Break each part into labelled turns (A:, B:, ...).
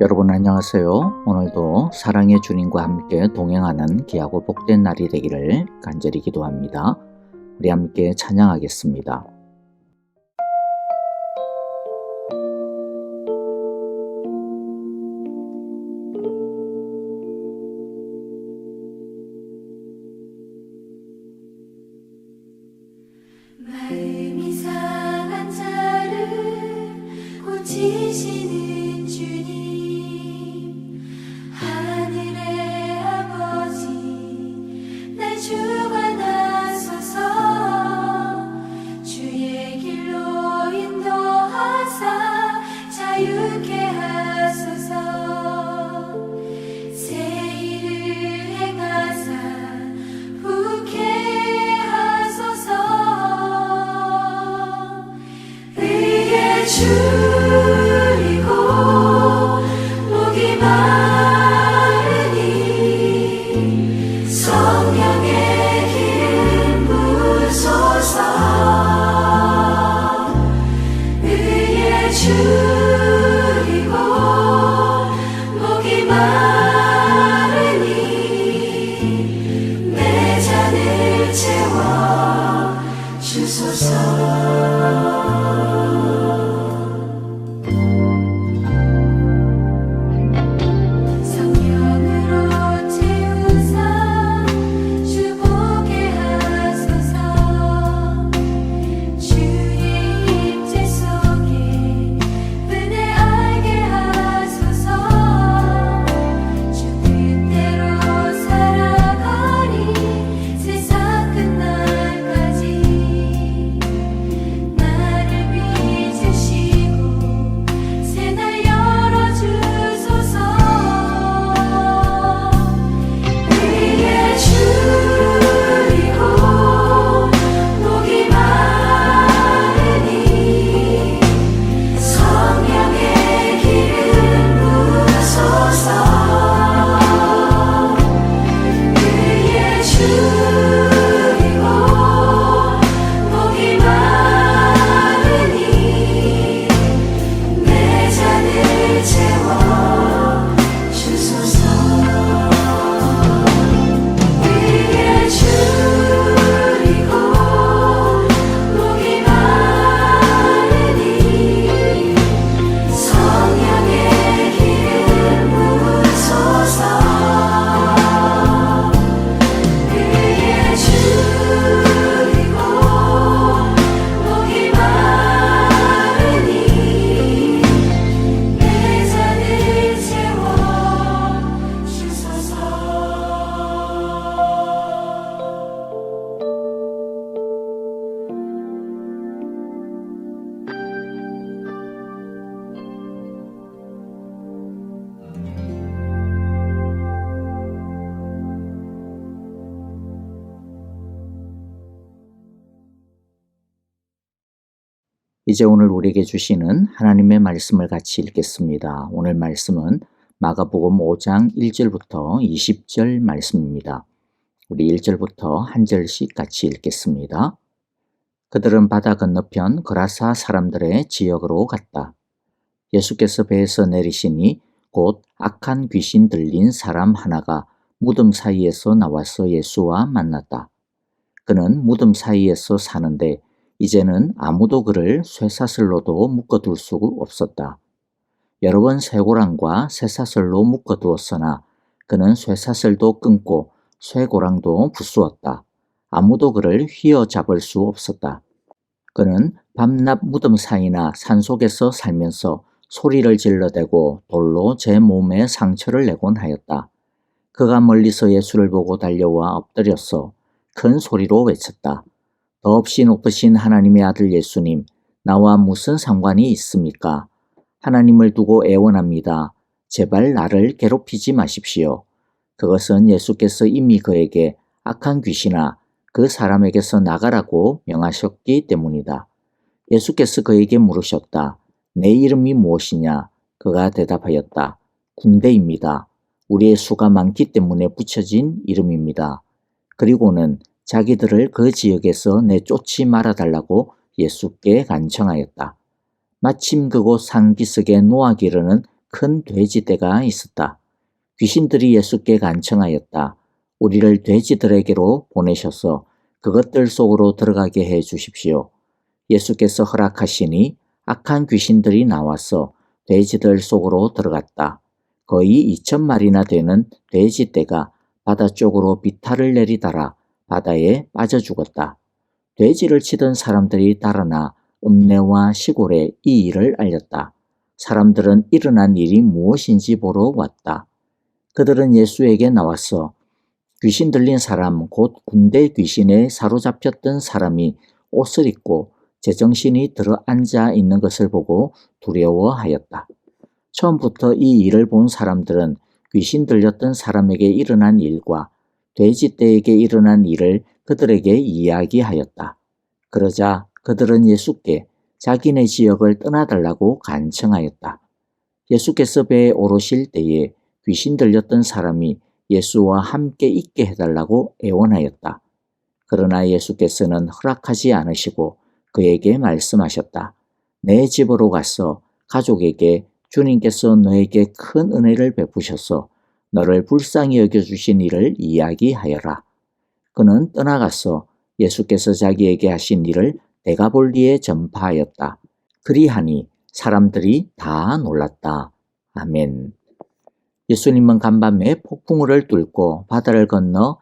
A: 여러분 안녕하세요. 오늘도 사랑의 주님과 함께 동행하는 귀하고 복된 날이 되기를 간절히 기도합니다. 우리 함께 찬양하겠습니다.
B: 마음이 상한 자를 고치시는 주님, 하늘의 아버지 날 주관하소서. 주의 길로 인도하사 자유케 하소서. 새 일을 행하사 후케 하소서. 의에 줄이고 목이 마르니 성령의 기름 부으소서. 의에 줄이고 목이 마르니 내 잔을 채워 주소서. 성령으로 채우사 주보게 하소서. 주의 임재 속에 은혜 알게 하소서. 주 뜻대로 살아가리 세상 끝날까지. 나를 빚으시고 새날 열어주소서. 의에 줄이고 목이 마르니 성령의 기름 부으소서. 의에 줄이고 목이 마르니 내 잔을 채워 주소서. 의에 줄이고 목이 마르니 성령의 기름 부으소서. 의에 줄이고 목이 마르니 내 잔을 채워 주소서.
A: 이제 오늘 우리에게 주시는 하나님의 말씀을 같이 읽겠습니다. 오늘 말씀은 마가복음 5장 1절부터 20절 말씀입니다. 우리 1절부터 한 절씩 같이 읽겠습니다. 그들은 바다 건너편 거라사 사람들의 지역으로 갔다. 예수께서 배에서 내리시니 곧 악한 귀신 들린 사람 하나가 무덤 사이에서 나와서 예수와 만났다. 그는 무덤 사이에서 사는데 이제는 아무도 그를 쇠사슬로도 묶어둘 수 없었다. 여러 번 쇠고랑과 쇠사슬로 묶어두었으나 그는 쇠사슬도 끊고 쇠고랑도 부수었다. 아무도 그를 휘어잡을 수 없었다. 그는 밤낮 무덤 사이나 산속에서 살면서 소리를 질러대고 돌로 제 몸에 상처를 내곤 하였다. 그가 멀리서 예수를 보고 달려와 엎드려서 큰 소리로 외쳤다. 더없이 높으신 하나님의 아들 예수님, 나와 무슨 상관이 있습니까? 하나님을 두고 애원합니다. 제발 나를 괴롭히지 마십시오. 그것은 예수께서 이미 그에게 악한 귀신아 그 사람에게서 나가라고 명하셨기 때문이다. 예수께서 그에게 물으셨다. 내 이름이 무엇이냐? 그가 대답하였다. 군대입니다. 우리의 수가 많기 때문에 붙여진 이름입니다. 그리고는 자기들을 그 지역에서 내쫓지 말아달라고 예수께 간청하였다. 마침 그곳 산기슭에 노하기르는 큰 돼지떼가 있었다. 귀신들이 예수께 간청하였다. 우리를 돼지들에게로 보내셔서 그것들 속으로 들어가게 해 주십시오. 예수께서 허락하시니 악한 귀신들이 나와서 돼지들 속으로 들어갔다. 거의 2,000마리나 되는 돼지떼가 바다 쪽으로 비탈을 내리달아 바다에 빠져 죽었다. 돼지를 치던 사람들이 달아나 읍내와 시골에 이 일을 알렸다. 사람들은 일어난 일이 무엇인지 보러 왔다. 그들은 예수에게 나와서 귀신 들린 사람, 곧 군대 귀신에 사로잡혔던 사람이 옷을 입고 제정신이 들어 앉아 있는 것을 보고 두려워하였다. 처음부터 이 일을 본 사람들은 귀신 들렸던 사람에게 일어난 일과 돼지떼에게 일어난 일을 그들에게 이야기하였다. 그러자 그들은 예수께 자기네 지역을 떠나달라고 간청하였다. 예수께서 배에 오르실 때에 귀신 들렸던 사람이 예수와 함께 있게 해달라고 애원하였다. 그러나 예수께서는 허락하지 않으시고 그에게 말씀하셨다. 내 집으로 가서 가족에게 주님께서 너에게 큰 은혜를 베푸셔서 너를 불쌍히 여겨주신 일을 이야기하여라. 그는 떠나가서 예수께서 자기에게 하신 일을 데가볼리에 전파하였다. 그리하니 사람들이 다 놀랐다. 아멘. 예수님은 간밤에 폭풍우를 뚫고 바다를 건너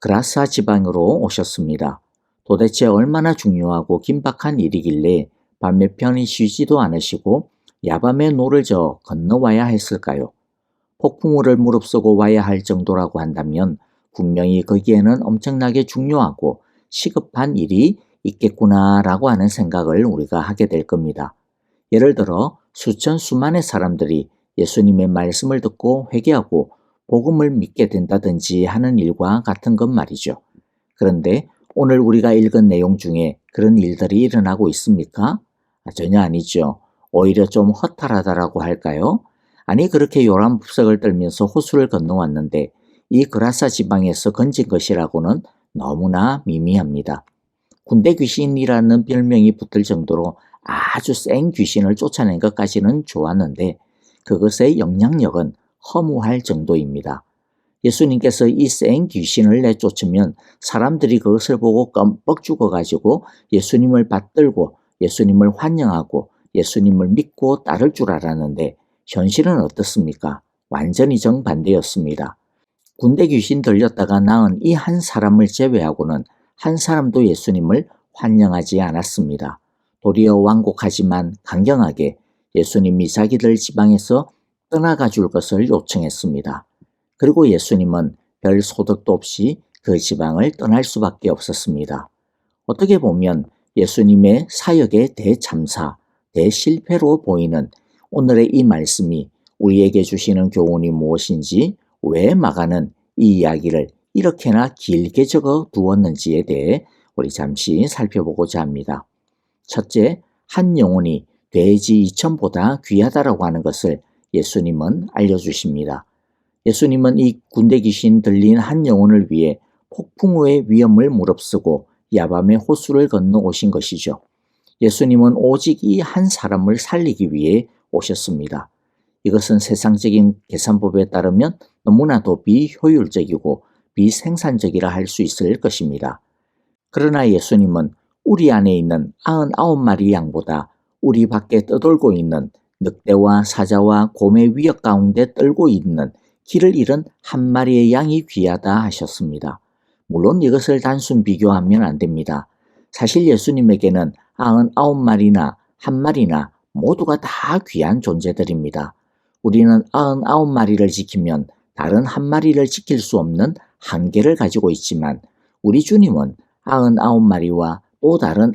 A: 그라사 지방으로 오셨습니다. 도대체 얼마나 중요하고 긴박한 일이길래 밤에 편히 쉬지도 않으시고 야밤에 노를 저어 건너와야 했을까요? 폭풍우를 무릅쓰고 와야 할 정도라고 한다면 분명히 거기에는 엄청나게 중요하고 시급한 일이 있겠구나라고 하는 생각을 우리가 하게 될 겁니다. 예를 들어 수만의 사람들이 예수님의 말씀을 듣고 회개하고 복음을 믿게 된다든지 하는 일과 같은 것 말이죠. 그런데 오늘 우리가 읽은 내용 중에 그런 일들이 일어나고 있습니까? 전혀 아니죠. 오히려 좀 허탈하다라고 할까요? 아니 그렇게 요란법석을 떨면서 호수를 건너왔는데 이 그라사 지방에서 건진 것이라고는 너무나 미미합니다. 군대 귀신이라는 별명이 붙을 정도로 아주 센 귀신을 쫓아낸 것까지는 좋았는데 그것의 영향력은 허무할 정도입니다. 예수님께서 이 센 귀신을 내쫓으면 사람들이 그것을 보고 껌뻑 죽어가지고 예수님을 받들고 예수님을 환영하고 예수님을 믿고 따를 줄 알았는데 현실은 어떻습니까? 완전히 정반대였습니다. 군대 귀신 들렸다가 나은 이 한 사람을 제외하고는 한 사람도 예수님을 환영하지 않았습니다. 도리어 완곡하지만 강경하게 예수님이 자기들 지방에서 떠나가 줄 것을 요청했습니다. 그리고 예수님은 별 소득도 없이 그 지방을 떠날 수밖에 없었습니다. 어떻게 보면 예수님의 사역의 대참사, 대실패로 보이는 오늘의 이 말씀이 우리에게 주시는 교훈이 무엇인지, 왜 마가는 이 이야기를 이렇게나 길게 적어 두었는지에 대해 우리 잠시 살펴보고자 합니다. 첫째, 한 영혼이 돼지 2,000보다 귀하다라고 하는 것을 예수님은 알려주십니다. 예수님은 이 군대 귀신 들린 한 영혼을 위해 폭풍우의 위험을 무릅쓰고 야밤에 호수를 건너 오신 것이죠. 예수님은 오직 이 한 사람을 살리기 위해 오셨습니다. 이것은 세상적인 계산법에 따르면 너무나도 비효율적이고 비생산적이라 할 수 있을 것입니다. 그러나 예수님은 우리 안에 있는 99마리 양보다 우리 밖에 떠돌고 있는 늑대와 사자와 곰의 위협 가운데 떨고 있는 길을 잃은 한 마리의 양이 귀하다 하셨습니다. 물론 이것을 단순 비교하면 안 됩니다. 사실 예수님에게는 99마리나 한 마리나 모두가 다 귀한 존재들입니다. 우리는 99마리를 지키면 다른 한 마리를 지킬 수 없는 한계를 가지고 있지만 우리 주님은 99마리와 또 다른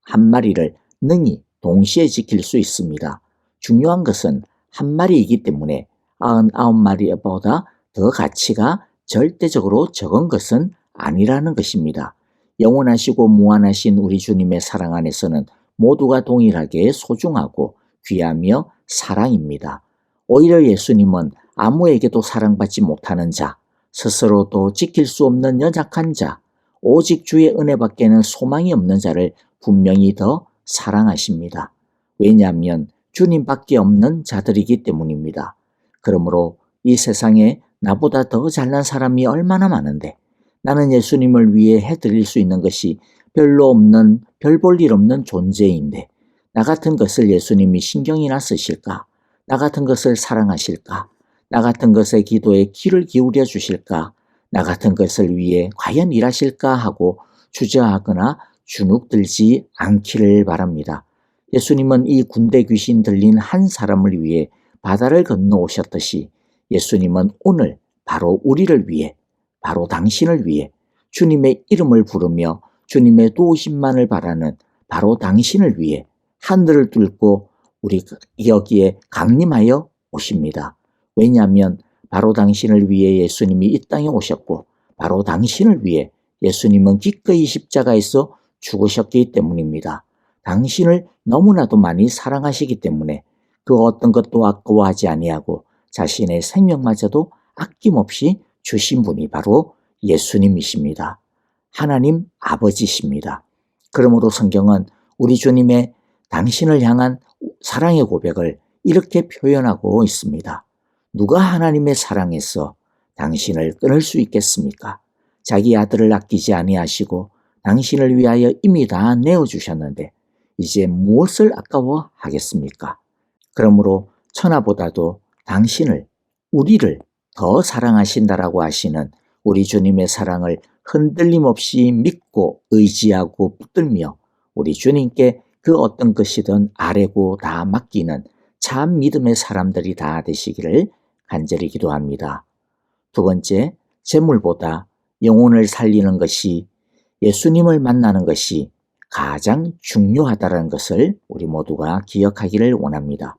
A: 한 마리를 능히 동시에 지킬 수 있습니다. 중요한 것은 한 마리이기 때문에 99마리보다 더 가치가 절대적으로 적은 것은 아니라는 것입니다. 영원하시고 무한하신 우리 주님의 사랑 안에서는 모두가 동일하게 소중하고 귀하며 사랑입니다. 오히려 예수님은 아무에게도 사랑받지 못하는 자, 스스로도 지킬 수 없는 연약한 자, 오직 주의 은혜밖에는 소망이 없는 자를 분명히 더 사랑하십니다. 왜냐하면 주님밖에 없는 자들이기 때문입니다. 그러므로 이 세상에 나보다 더 잘난 사람이 얼마나 많은데 나는 예수님을 위해 해드릴 수 있는 것이 별로 없는, 별 볼 일 없는 존재인데 나 같은 것을 예수님이 신경이나 쓰실까? 나 같은 것을 사랑하실까? 나 같은 것의 기도에 귀를 기울여 주실까? 나 같은 것을 위해 과연 일하실까 하고 주저하거나 주눅들지 않기를 바랍니다. 예수님은 이 군대 귀신 들린 한 사람을 위해 바다를 건너오셨듯이 예수님은 오늘 바로 우리를 위해, 바로 당신을 위해 주님의 이름을 부르며 주님의 도우심만을 바라는 바로 당신을 위해 하늘을 뚫고 우리 여기에 강림하여 오십니다. 왜냐하면 바로 당신을 위해 예수님이 이 땅에 오셨고 바로 당신을 위해 예수님은 기꺼이 십자가에서 죽으셨기 때문입니다. 당신을 너무나도 많이 사랑하시기 때문에 그 어떤 것도 아까워하지 아니하고 자신의 생명마저도 아낌없이 주신 분이 바로 예수님이십니다. 하나님 아버지십니다. 그러므로 성경은 우리 주님의 당신을 향한 사랑의 고백을 이렇게 표현하고 있습니다. 누가 하나님의 사랑에서 당신을 끊을 수 있겠습니까? 자기 아들을 아끼지 아니하시고 당신을 위하여 이미 다 내어주셨는데 이제 무엇을 아까워하겠습니까? 그러므로 천하보다도 당신을, 우리를 더 사랑하신다라고 하시는 우리 주님의 사랑을 흔들림 없이 믿고 의지하고 붙들며 우리 주님께 그 어떤 것이든 아뢰고 다 맡기는 참 믿음의 사람들이 다 되시기를 간절히 기도합니다. 두 번째, 재물보다 영혼을 살리는 것이, 예수님을 만나는 것이 가장 중요하다는 것을 우리 모두가 기억하기를 원합니다.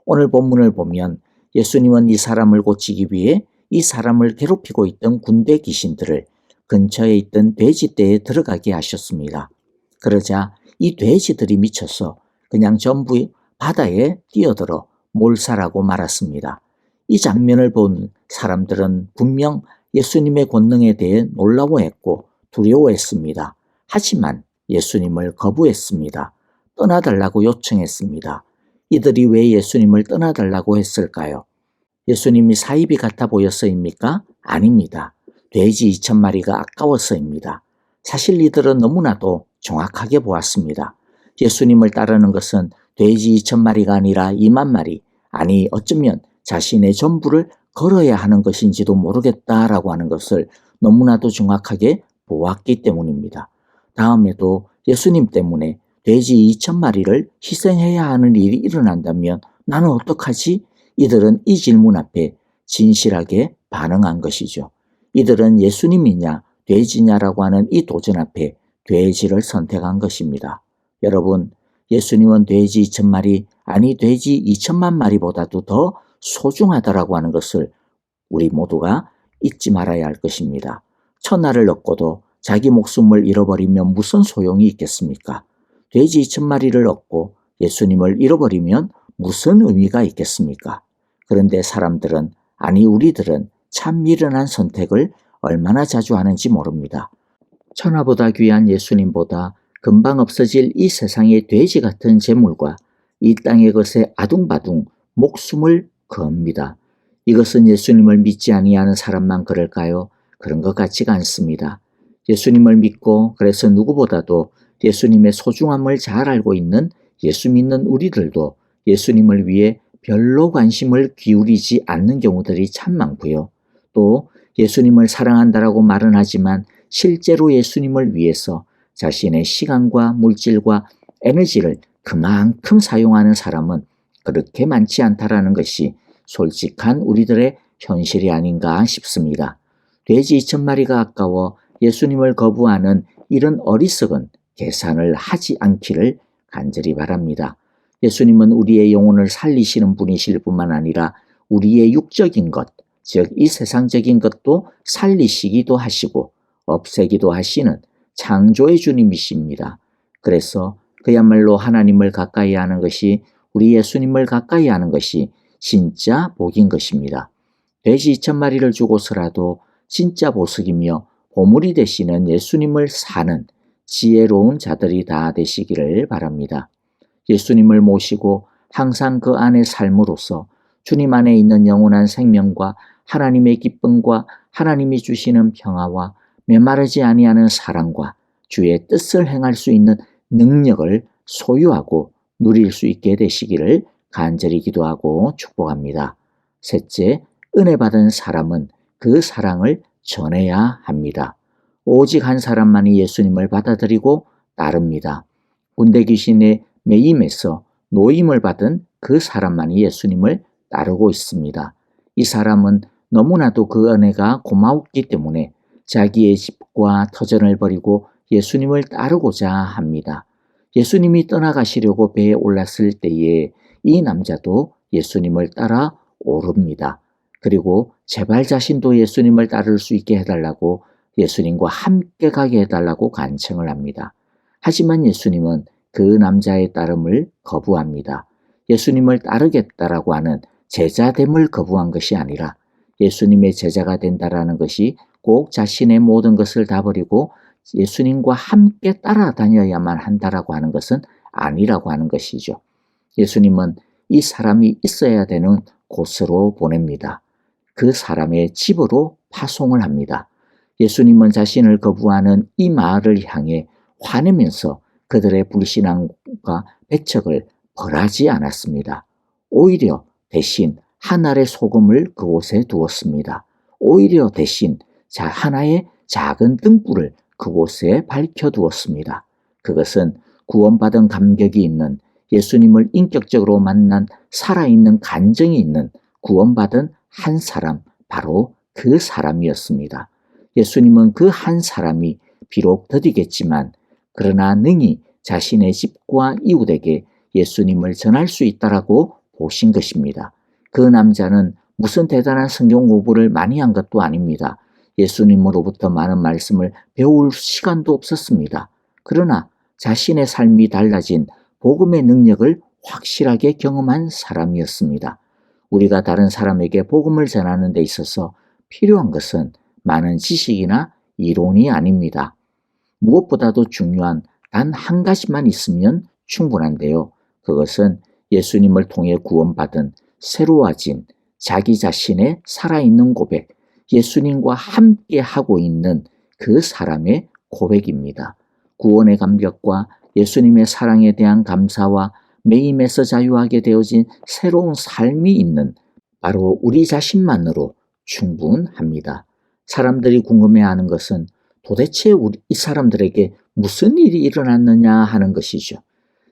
A: 오늘 본문을 보면 예수님은 이 사람을 고치기 위해 이 사람을 괴롭히고 있던 군대 귀신들을 근처에 있던 돼지떼에 들어가게 하셨습니다. 그러자 이 돼지들이 미쳐서 그냥 전부 바다에 뛰어들어 몰살하고 말았습니다. 이 장면을 본 사람들은 분명 예수님의 권능에 대해 놀라워했고 두려워했습니다. 하지만 예수님을 거부했습니다. 떠나달라고 요청했습니다. 이들이 왜 예수님을 떠나달라고 했을까요? 예수님이 사입이 같아 보였어입니까? 아닙니다. 돼지 2,000마리가 아까워서입니다. 사실 이들은 너무나도 정확하게 보았습니다. 예수님을 따르는 것은 돼지 2,000마리가 아니라 20,000마리, 아니 어쩌면 자신의 전부를 걸어야 하는 것인지도 모르겠다라고 하는 것을 너무나도 정확하게 보았기 때문입니다. 다음에도 예수님 때문에 돼지 2,000마리를 희생해야 하는 일이 일어난다면 나는 어떡하지? 이들은 이 질문 앞에 진실하게 반응한 것이죠. 이들은 예수님이냐 돼지냐라고 하는 이 도전 앞에 돼지를 선택한 것입니다. 여러분, 예수님은 돼지 2,000마리, 아니 돼지 2,000만 마리보다도 더 소중하다라고 하는 것을 우리 모두가 잊지 말아야 할 것입니다. 천하를 얻고도 자기 목숨을 잃어버리면 무슨 소용이 있겠습니까? 돼지 2,000마리를 얻고 예수님을 잃어버리면 무슨 의미가 있겠습니까? 그런데 사람들은, 아니 우리들은 참 미련한 선택을 얼마나 자주 하는지 모릅니다. 천하보다 귀한 예수님보다 금방 없어질 이 세상의 돼지 같은 재물과 이 땅의 것에 아둥바둥 목숨을 겁니다. 이것은 예수님을 믿지 아니하는 사람만 그럴까요? 그런 것 같지가 않습니다. 예수님을 믿고 그래서 누구보다도 예수님의 소중함을 잘 알고 있는 예수 믿는 우리들도 예수님을 위해 별로 관심을 기울이지 않는 경우들이 참 많고요. 또 예수님을 사랑한다라고 말은 하지만 실제로 예수님을 위해서 자신의 시간과 물질과 에너지를 그만큼 사용하는 사람은 그렇게 많지 않다라는 것이 솔직한 우리들의 현실이 아닌가 싶습니다. 돼지 2,000마리가 아까워 예수님을 거부하는 이런 어리석은 계산을 하지 않기를 간절히 바랍니다. 예수님은 우리의 영혼을 살리시는 분이실 뿐만 아니라 우리의 육적인 것, 즉 이 세상적인 것도 살리시기도 하시고 없애기도 하시는 창조의 주님이십니다. 그래서 그야말로 하나님을 가까이 하는 것이, 우리 예수님을 가까이 하는 것이 진짜 복인 것입니다. 돼지 2,000마리를 주고서라도 진짜 보석이며 보물이 되시는 예수님을 사는 지혜로운 자들이 다 되시기를 바랍니다. 예수님을 모시고 항상 그 안에 삶으로써 주님 안에 있는 영원한 생명과 하나님의 기쁨과 하나님이 주시는 평화와 메마르지 아니하는 사랑과 주의 뜻을 행할 수 있는 능력을 소유하고 누릴 수 있게 되시기를 간절히 기도하고 축복합니다. 셋째, 은혜 받은 사람은 그 사랑을 전해야 합니다. 오직 한 사람만이 예수님을 받아들이고 따릅니다. 군대 귀신의 매임에서 노임을 받은 그 사람만이 예수님을 따르고 있습니다. 이 사람은 너무나도 그 은혜가 고마웠기 때문에 자기의 집과 터전을 버리고 예수님을 따르고자 합니다. 예수님이 떠나가시려고 배에 올랐을 때에 이 남자도 예수님을 따라 오릅니다. 그리고 제발 자신도 예수님을 따를 수 있게 해달라고 예수님과 함께 가게 해달라고 간청을 합니다. 하지만 예수님은 그 남자의 따름을 거부합니다. 예수님을 따르겠다라고 하는 제자됨을 거부한 것이 아니라 예수님의 제자가 된다라는 것이 꼭 자신의 모든 것을 다 버리고 예수님과 함께 따라다녀야만 한다라고 하는 것은 아니라고 하는 것이죠. 예수님은 이 사람이 있어야 되는 곳으로 보냅니다. 그 사람의 집으로 파송을 합니다. 예수님은 자신을 거부하는 이 마을을 향해 화내면서 그들의 불신앙과 배척을 벌하지 않았습니다. 오히려 대신 한 알의 소금을 그곳에 두었습니다. 오히려 대신 하나의 작은 등불을 그곳에 밝혀두었습니다. 그것은 구원받은 감격이 있는 예수님을 인격적으로 만난 살아있는 간증이 있는 구원받은 한 사람, 바로 그 사람이었습니다. 예수님은 그 한 사람이 비록 더디겠지만 그러나 능히 자신의 집과 이웃에게 예수님을 전할 수 있다라고 보신 것입니다. 그 남자는 무슨 대단한 성경 공부를 많이 한 것도 아닙니다. 예수님으로부터 많은 말씀을 배울 시간도 없었습니다. 그러나 자신의 삶이 달라진 복음의 능력을 확실하게 경험한 사람이었습니다. 우리가 다른 사람에게 복음을 전하는 데 있어서 필요한 것은 많은 지식이나 이론이 아닙니다. 무엇보다도 중요한 단 한 가지만 있으면 충분한데요. 그것은 예수님을 통해 구원받은 새로워진 자기 자신의 살아있는 고백, 예수님과 함께 하고 있는 그 사람의 고백입니다. 구원의 감격과 예수님의 사랑에 대한 감사와 매임에서 자유하게 되어진 새로운 삶이 있는 바로 우리 자신만으로 충분합니다. 사람들이 궁금해하는 것은 도대체 이 사람들에게 무슨 일이 일어났느냐 하는 것이죠.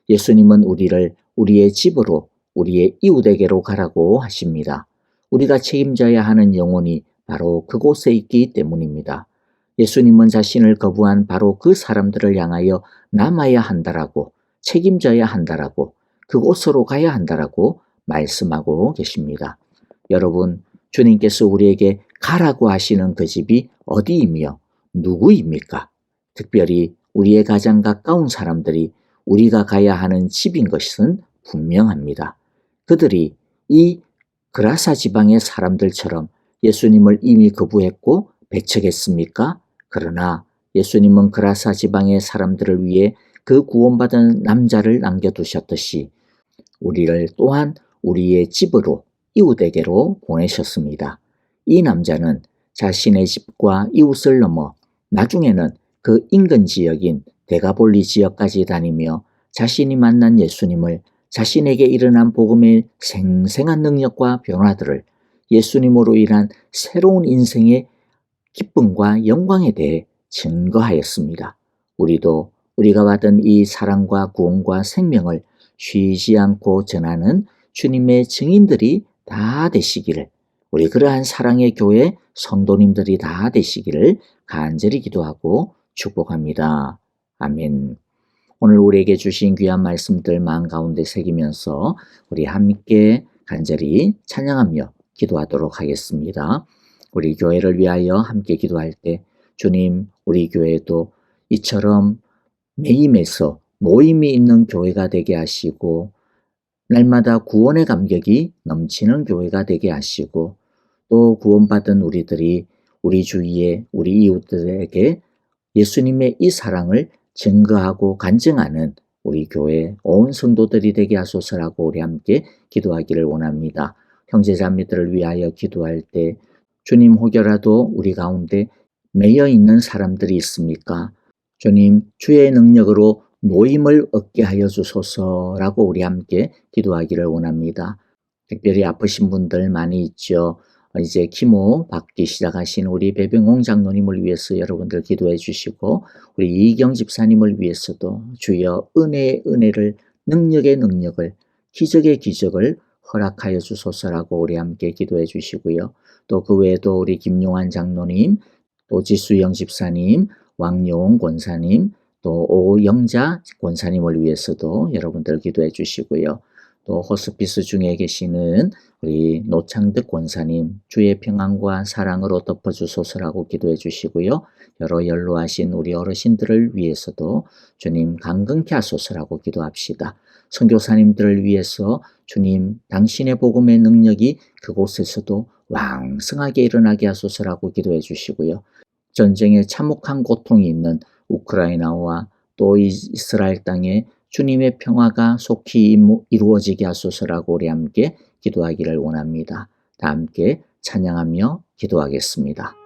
A: 예수님은 우리를 우리의 집으로, 우리의 이웃에게로 가라고 하십니다. 우리가 책임져야 하는 영혼이 바로 그곳에 있기 때문입니다. 예수님은 자신을 거부한 바로 그 사람들을 향하여 남아야 한다라고, 책임져야 한다라고, 그곳으로 가야 한다라고 말씀하고 계십니다. 여러분, 주님께서 우리에게 가라고 하시는 그 집이 어디이며 누구입니까? 특별히 우리의 가장 가까운 사람들이 우리가 가야 하는 집인 것은 분명합니다. 그들이 이 그라사 지방의 사람들처럼 예수님을 이미 거부했고 배척했습니까? 그러나 예수님은 그라사 지방의 사람들을 위해 그 구원받은 남자를 남겨두셨듯이 우리를 또한 우리의 집으로, 이웃에게로 보내셨습니다. 이 남자는 자신의 집과 이웃을 넘어 나중에는 그 인근 지역인 데가볼리 지역까지 다니며 자신이 만난 예수님을, 자신에게 일어난 복음의 생생한 능력과 변화들을, 예수님으로 인한 새로운 인생의 기쁨과 영광에 대해 증거하였습니다. 우리도 우리가 받은 이 사랑과 구원과 생명을 쉬지 않고 전하는 주님의 증인들이 다 되시기를, 우리 그러한 사랑의 교회 성도님들이 다 되시기를 간절히 기도하고 축복합니다. 아멘. 오늘 우리에게 주신 귀한 말씀들 마음 가운데 새기면서 우리 함께 간절히 찬양하며 기도하도록 하겠습니다. 우리 교회를 위하여 함께 기도할 때 주님, 우리 교회도 이처럼 매임에서 모임이 있는 교회가 되게 하시고 날마다 구원의 감격이 넘치는 교회가 되게 하시고 또 구원받은 우리들이 우리 주위에 우리 이웃들에게 예수님의 이 사랑을 증거하고 간증하는 우리 교회 온 성도들이 되게 하소서라고 우리 함께 기도하기를 원합니다. 형제자매들을 위하여 기도할 때 주님 혹여라도 우리 가운데 매여 있는 사람들이 있습니까? 주님 주의 능력으로 노임을 얻게 하여 주소서라고 우리 함께 기도하기를 원합니다. 특별히 아프신 분들 많이 있죠. 이제 키모 받기 시작하신 우리 배병홍 장로님을 위해서 여러분들 기도해 주시고 우리 이경 집사님을 위해서도 주여 은혜의 은혜를 능력의 능력을 기적의 기적을 허락하여 주소서라고 우리 함께 기도해 주시고요. 또 그 외에도 우리 김용환 장로님, 또 지수영 집사님, 왕용 권사님, 또 오영자 권사님을 위해서도 여러분들 기도해 주시고요. 또 호스피스 중에 계시는 우리 노창득 권사님 주의 평안과 사랑으로 덮어주소서라고 기도해 주시고요. 여러 연로하신 우리 어르신들을 위해서도 주님 강건케 하소서라고 기도합시다. 선교사님들을 위해서 주님 당신의 복음의 능력이 그곳에서도 왕성하게 일어나게 하소서라고 기도해 주시고요. 전쟁에 참혹한 고통이 있는 우크라이나와 또 이스라엘 땅에 주님의 평화가 속히 이루어지게 하소서라고 우리 함께 기도하기를 원합니다. 다 함께 찬양하며 기도하겠습니다.